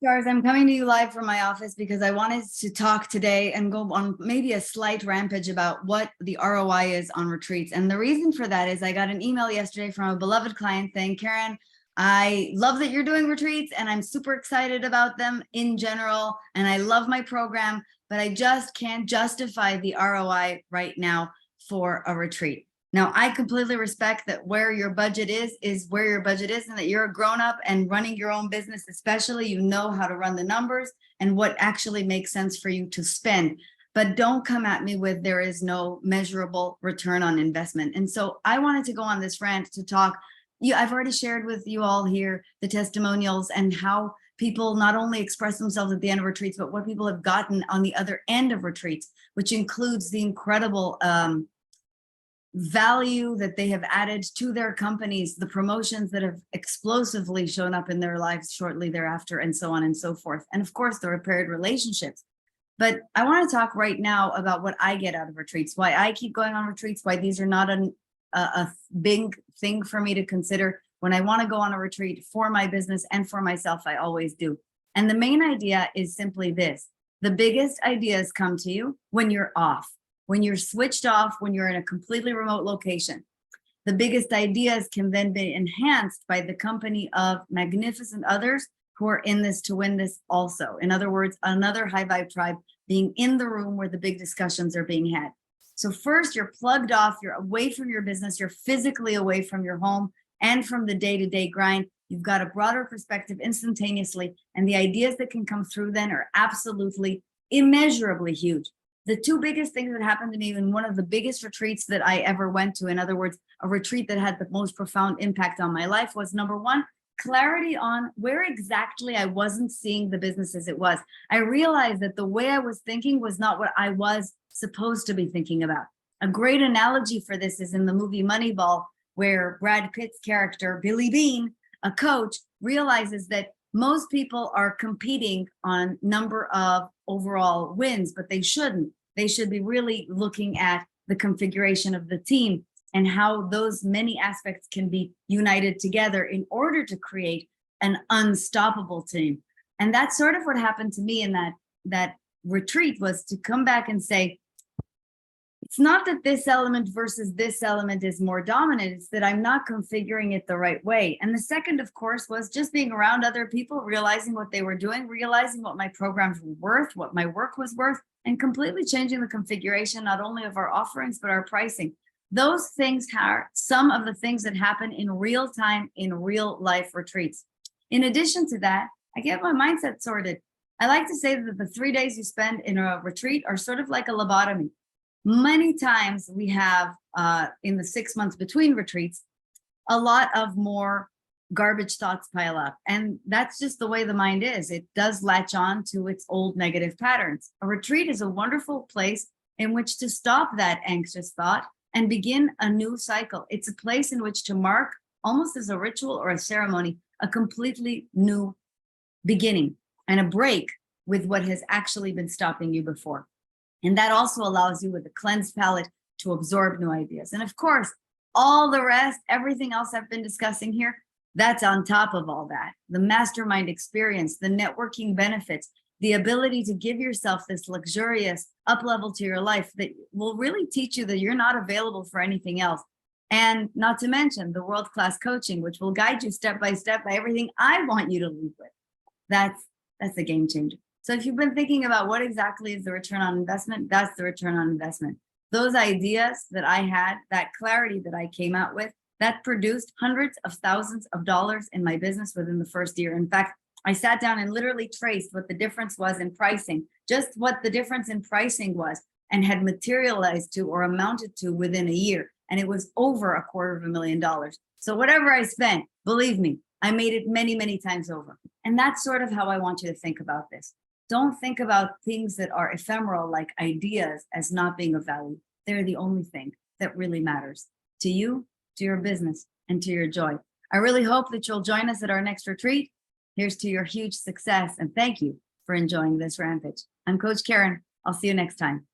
Stars, I'm coming to you live from my office because I wanted to talk today and go on maybe a slight rampage about what the ROI is on retreats. And the reason for that is I got an email yesterday from a beloved client saying, Karen, I love that you're doing retreats and I'm super excited about them in general. And I love my program, but I just can't justify the ROI right now for a retreat. Now, I completely respect that where your budget is where your budget is, and that you're a grown up and running your own business, especially, you know how to run the numbers and what actually makes sense for you to spend. But don't come at me with there is no measurable return on investment. And so I wanted to go on this rant to talk. I've already shared with you all here the testimonials and how people not only express themselves at the end of retreats, but what people have gotten on the other end of retreats, which includes the incredible value that they have added to their companies, the promotions that have explosively shown up in their lives shortly thereafter, and so on and so forth. And of course, the repaired relationships. But I want to talk right now about what I get out of retreats, why I keep going on retreats, why these are not a big thing for me to consider. When I want to go on a retreat for my business and for myself, I always do. And the main idea is simply this: the biggest ideas come to you when you're off. When you're switched off, when you're in a completely remote location. The biggest ideas can then be enhanced by the company of magnificent others who are in this to win this also. In other words, another high vibe tribe being in the room where the big discussions are being had. So first, you're plugged off, you're away from your business, you're physically away from your home and from the day-to-day grind. You've got a broader perspective instantaneously, and the ideas that can come through then are absolutely immeasurably huge. The two biggest things that happened to me in one of the biggest retreats that I ever went to, in other words, a retreat that had the most profound impact on my life, was number one, clarity on where exactly I wasn't seeing the business as it was. I realized that the way I was thinking was not what I was supposed to be thinking about. A great analogy for this is in the movie Moneyball, where Brad Pitt's character, Billy Bean, a coach, realizes that most people are competing on number of overall wins, but they shouldn't. They should be really looking at the configuration of the team and how those many aspects can be united together in order to create an unstoppable team. And that's sort of what happened to me in that retreat, was to come back and say, it's not that this element versus this element is more dominant, it's that I'm not configuring it the right way. And the second, of course, was just being around other people, realizing what they were doing, realizing what my programs were worth, what my work was worth, and completely changing the configuration, not only of our offerings, but our pricing. Those things are some of the things that happen in real time, in real life retreats. In addition to that, I get my mindset sorted. I like to say that the 3 days you spend in a retreat are sort of like a lobotomy. Many times we have, in the 6 months between retreats, a lot of more garbage thoughts pile up. And that's just the way the mind is. It does latch on to its old negative patterns. A retreat is a wonderful place in which to stop that anxious thought and begin a new cycle. It's a place in which to mark, almost as a ritual or a ceremony, a completely new beginning and a break with what has actually been stopping you before. And that also allows you, with a cleansed palate, to absorb new ideas. And of course, all the rest, everything else I've been discussing here, that's on top of all that. The mastermind experience, the networking benefits, the ability to give yourself this luxurious up level to your life that will really teach you that you're not available for anything else. And not to mention the world-class coaching, which will guide you step by everything I want you to lead with. That's a game changer. So if you've been thinking about what exactly is the return on investment, that's the return on investment. Those ideas that I had, that clarity that I came out with, that produced hundreds of thousands of dollars in my business within the first year. In fact, I sat down and literally traced what the difference was in pricing, just what the difference in pricing was, and had materialized to or amounted to within a year. And it was over $250,000. So whatever I spent, believe me, I made it many, many times over. And that's sort of how I want you to think about this. Don't think about things that are ephemeral, like ideas, as not being of value. They're the only thing that really matters to you, to your business, and to your joy. I really hope that you'll join us at our next retreat. Here's to your huge success, and thank you for enjoying this rampage. I'm Coach Keren. I'll see you next time.